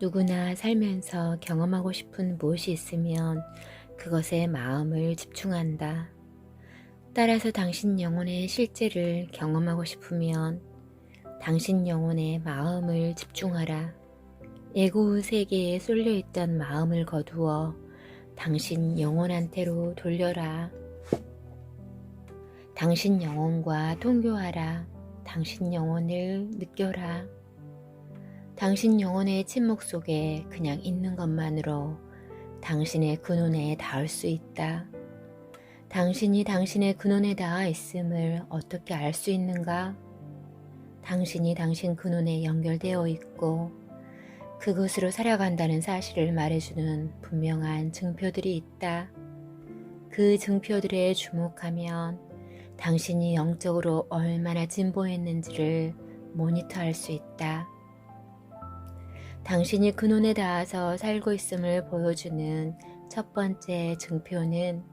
누구나 살면서 경험하고 싶은 무엇이 있으면 그것에 마음을 집중한다. 따라서 당신 영혼의 실제를 경험하고 싶으면 당신 영혼의 마음을 집중하라. 예고 세계에 쏠려있던 마음을 거두어 당신 영혼한테로 돌려라. 당신 영혼과 통교하라. 당신 영혼을 느껴라. 당신 영혼의 침묵 속에 그냥 있는 것만으로 당신의 근원에 닿을 수 있다. 당신이 당신의 근원에 닿아 있음을 어떻게 알 수 있는가? 당신이 당신 근원에 연결되어 있고 그곳으로 살아간다는 사실을 말해주는 분명한 증표들이 있다. 그 증표들에 주목하면 당신이 영적으로 얼마나 진보했는지를 모니터할 수 있다. 당신이 근원에 닿아서 살고 있음을 보여주는 첫 번째 증표는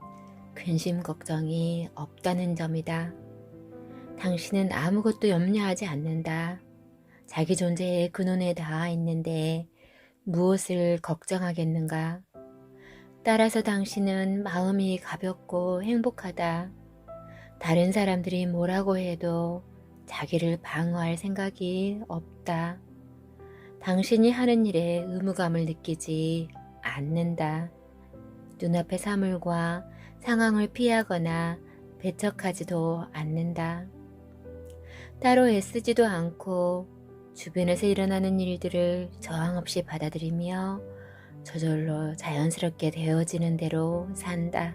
근심 걱정이 없다는 점이다. 당신은 아무것도 염려하지 않는다. 자기 존재의 근원에 닿아 있는데 무엇을 걱정하겠는가? 따라서 당신은 마음이 가볍고 행복하다. 다른 사람들이 뭐라고 해도 자기를 방어할 생각이 없다. 당신이 하는 일에 의무감을 느끼지 않는다. 눈앞의 사물과 상황을 피하거나 배척하지도 않는다. 따로 애쓰지도 않고 주변에서 일어나는 일들을 저항 없이 받아들이며 저절로 자연스럽게 되어지는 대로 산다.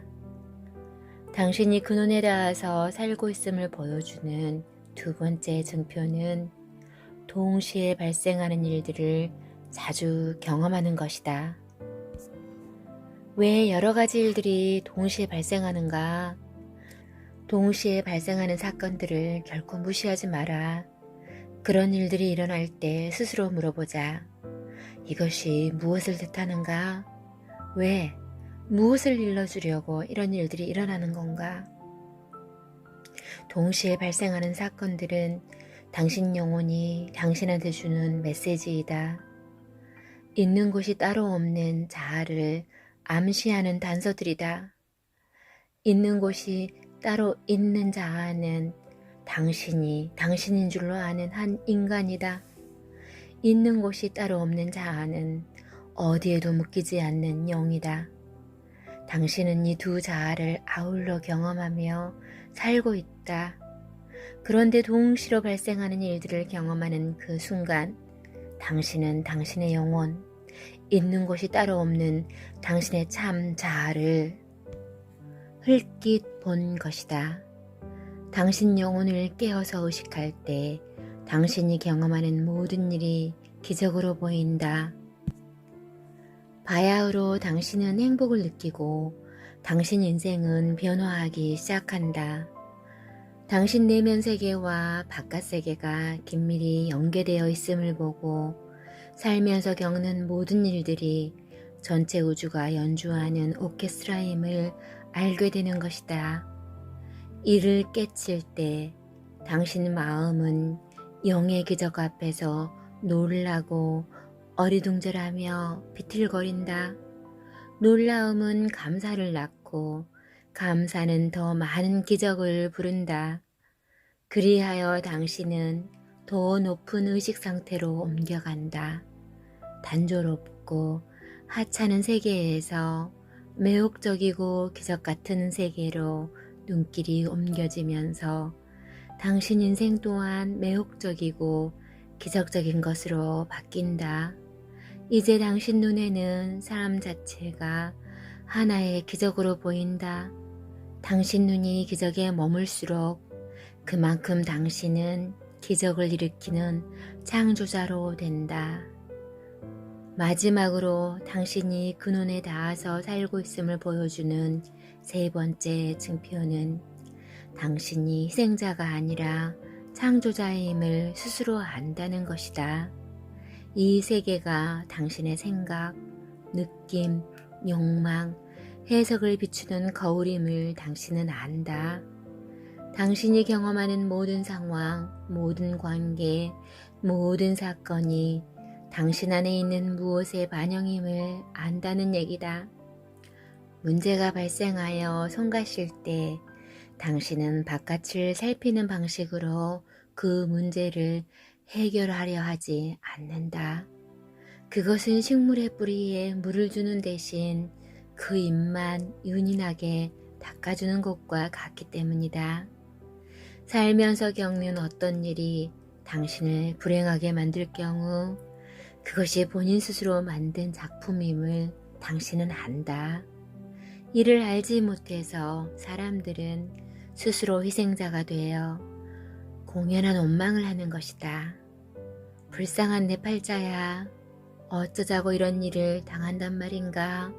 당신이 근원에 닿아서 살고 있음을 보여주는 두 번째 증표는 동시에 발생하는 일들을 자주 경험하는 것이다. 왜 여러 가지 일들이 동시에 발생하는가? 동시에 발생하는 사건들을 결코 무시하지 마라. 그런 일들이 일어날 때 스스로 물어보자. 이것이 무엇을 뜻하는가? 왜? 무엇을 일러주려고 이런 일들이 일어나는 건가? 동시에 발생하는 사건들은 당신 영혼이 당신한테 주는 메시지이다. 있는 곳이 따로 없는 자아를 암시하는 단서들이다. 있는 곳이 따로 있는 자아는 당신이 당신인 줄로 아는 한 인간이다. 있는 곳이 따로 없는 자아는 어디에도 묶이지 않는 영이다. 당신은 이 두 자아를 아울러 경험하며 살고 있다. 그런데 동시로 발생하는 일들을 경험하는 그 순간 당신은 당신의 영혼, 있는 곳이 따로 없는 당신의 참 자아를 흘낏 본 것이다. 당신 영혼을 깨어서 의식할 때 당신이 경험하는 모든 일이 기적으로 보인다. 바야흐로 당신은 행복을 느끼고 당신 인생은 변화하기 시작한다. 당신 내면 세계와 바깥 세계가 긴밀히 연계되어 있음을 보고 살면서 겪는 모든 일들이 전체 우주가 연주하는 오케스트라임을 알게 되는 것이다. 이를 깨칠 때 당신 마음은 영의 기적 앞에서 놀라고 어리둥절하며 비틀거린다. 놀라움은 감사를 낳고 감사는 더 많은 기적을 부른다. 그리하여 당신은 더 높은 의식 상태로 옮겨간다. 단조롭고 하찮은 세계에서 매혹적이고 기적 같은 세계로 눈길이 옮겨지면서 당신 인생 또한 매혹적이고 기적적인 것으로 바뀐다. 이제 당신 눈에는 사람 자체가 하나의 기적으로 보인다. 당신 눈이 기적에 머물수록 그만큼 당신은 기적을 일으키는 창조자로 된다. 마지막으로 당신이 근원에 닿아서 살고 있음을 보여주는 세 번째 증표는 당신이 희생자가 아니라 창조자임을 스스로 안다는 것이다. 이 세계가 당신의 생각, 느낌, 욕망, 해석을 비추는 거울임을 당신은 안다. 당신이 경험하는 모든 상황, 모든 관계, 모든 사건이 당신 안에 있는 무엇의 반영임을 안다는 얘기다. 문제가 발생하여 성가실 때 당신은 바깥을 살피는 방식으로 그 문제를 해결하려 하지 않는다. 그것은 식물의 뿌리에 물을 주는 대신 그 잎만 윤인하게 닦아주는 것과 같기 때문이다. 살면서 겪는 어떤 일이 당신을 불행하게 만들 경우 그것이 본인 스스로 만든 작품임을 당신은 안다. 이를 알지 못해서 사람들은 스스로 희생자가 되어 공연한 원망을 하는 것이다. 불쌍한 내 팔자야. 어쩌자고 이런 일을 당한단 말인가.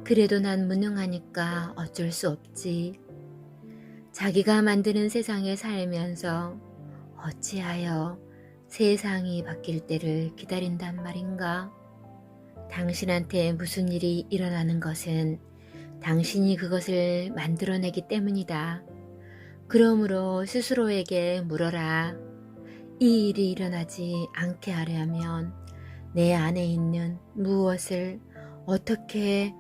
그래도 난 무능하니까 어쩔 수 없지. 자기가 만드는 세상에 살면서 어찌하여 세상이 바뀔 때를 기다린단 말인가. 당신한테 무슨 일이 일어나는 것은 당신이 그것을 만들어내기 때문이다. 그러므로 스스로에게 물어라. 이 일이 일어나지 않게 하려면 내 안에 있는 무엇을 어떻게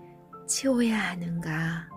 치워야 하는가?